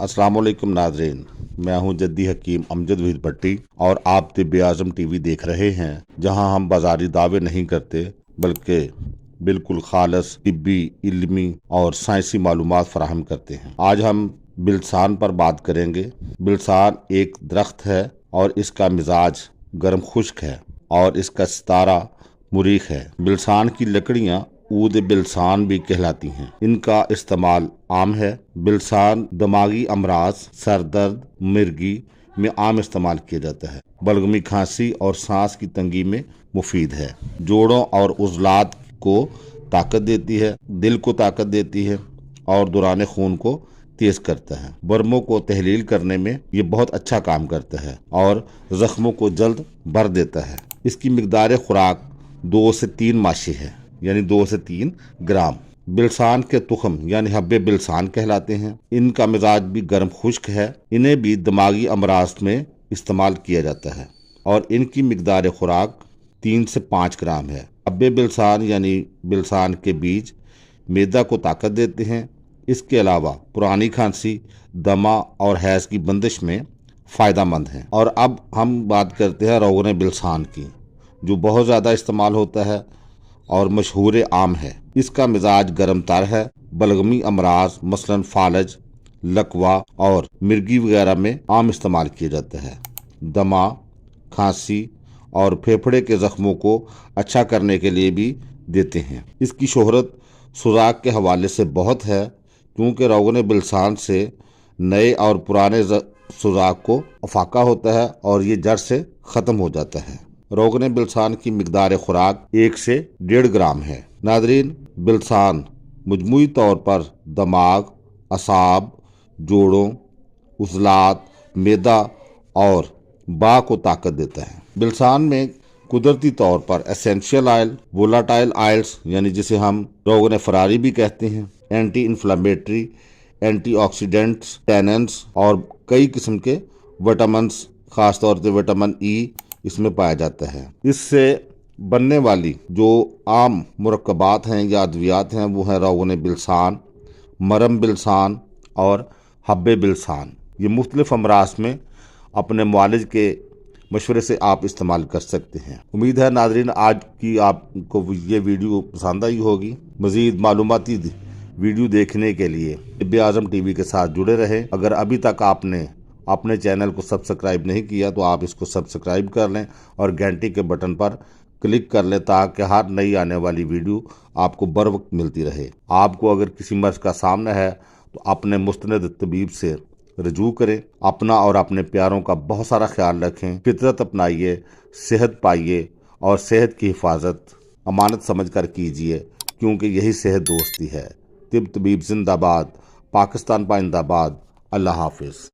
अस्सलाम वालेकुम नाज़रीन, मैं हूं जद्दी हकीम अमजद वहीद भट्टी और आप तिब्बे आज़म टीवी देख रहे हैं, जहां हम बाजारी दावे नहीं करते बल्कि बिल्कुल खालस तिब्बी, इल्मी और साइंसी मालूमात फराहम करते हैं। आज हम बिलसान पर बात करेंगे। बिलसान एक दरख्त है और इसका मिजाज गर्म खुश्क है और इसका सितारा मुरीख है। बिलसान की लकड़ियाँ ऊद बिलसान भी कहलाती हैं। इनका इस्तेमाल आम है। बिलसान दिमागी अमराज, सर दर्द, मिर्गी में आम इस्तेमाल किया जाता है। बलगमी खांसी और सांस की तंगी में मुफीद है। जोड़ों और उज़लात को ताकत देती है, दिल को ताकत देती है और दौरान खून को तेज करता है। बर्मों को तहलील करने में ये बहुत अच्छा काम करता है और जख्मों को जल्द भर देता है। इसकी मिकदार खुराक 2 से 3 माशी है, यानी 2 से 3 ग्राम। बिलसान के तुखम यानी हब्बे बिलसान कहलाते हैं। इनका मिजाज भी गर्म खुश्क है। इन्हें भी दिमागी अमराज में इस्तेमाल किया जाता है और इनकी मिकदार खुराक 3 से 5 ग्राम है। हब्बे बिलसान यानी बिलसान के बीज मैदा को ताकत देते हैं। इसके अलावा पुरानी खांसी, दमा और हैज़ की बंदिश में फ़ायदा मंद है। और अब हम बात करते हैं रोगन बिलसान की, जो बहुत ज़्यादा इस्तेमाल होता है और मशहूर आम है। इसका मिजाज गर्म तर है। बलगमी अमराज मसलन फालज, लकवा और मिर्गी वगैरह में आम इस्तेमाल किया जाता है। दमा, खांसी और फेफड़े के जख्मों को अच्छा करने के लिए भी देते हैं। इसकी शोहरत सुराख के हवाले से बहुत है, क्योंकि रोगन बिलसान से नए और पुराने सुराख को अफाका होता है और ये जड़ से ख़त्म हो जाता है। रोगन बिलसान की मिकदार खुराक 1 से 1.5 ग्राम है। नादरीन, बिलसान मजमूई तौर पर दिमाग, असाब, जोड़ों, उज़लात, मैदा और बा को ताकत देता है। बिलसान में कुदरती तौर पर एसेंशियल ऑयल, वोलाटाइल ऑयल्स यानी जिसे हम रोगन फरारी भी कहते हैं, एंटी इन्फ्लेमेटरी, एंटीऑक्सीडेंट्स, टैनेंस और कई किस्म के विटामिन्स, खासतौर से विटामिन ई इसमें पाया जाता है। इससे बनने वाली जो आम मुरक्कबात हैं या अद्वियात हैं वो है रोगन बिलसान, मरम बिलसान और हब्बे बिलसान। ये मुख्तलिफ अमराज में अपने मुआलिज के मशवरे से आप इस्तेमाल कर सकते हैं। उम्मीद है नाज़रीन आज की आपको ये वीडियो पसंद आई होगी। मज़ीद मालूमाती वीडियो देखने के लिए तिब्बे आज़म टीवी के साथ जुड़े रहें। अगर अभी तक आपने अपने चैनल को सब्सक्राइब नहीं किया तो आप इसको सब्सक्राइब कर लें और घंटी के बटन पर क्लिक कर लें, ताकि हर नई आने वाली वीडियो आपको बर वक्त मिलती रहे। आपको अगर किसी मर्ज़ का सामना है तो अपने मुस्तनद तबीब से रजू करें। अपना और अपने प्यारों का बहुत सारा ख्याल रखें। फितरत अपनाइए, सेहत पाइए और सेहत की हिफाजत अमानत समझ कर कीजिए, क्योंकि यही सेहत दोस्ती है। तिब तबीब जिंदाबाद, पाकिस्तान पाइंदाबाद। अल्लाह हाफिज़।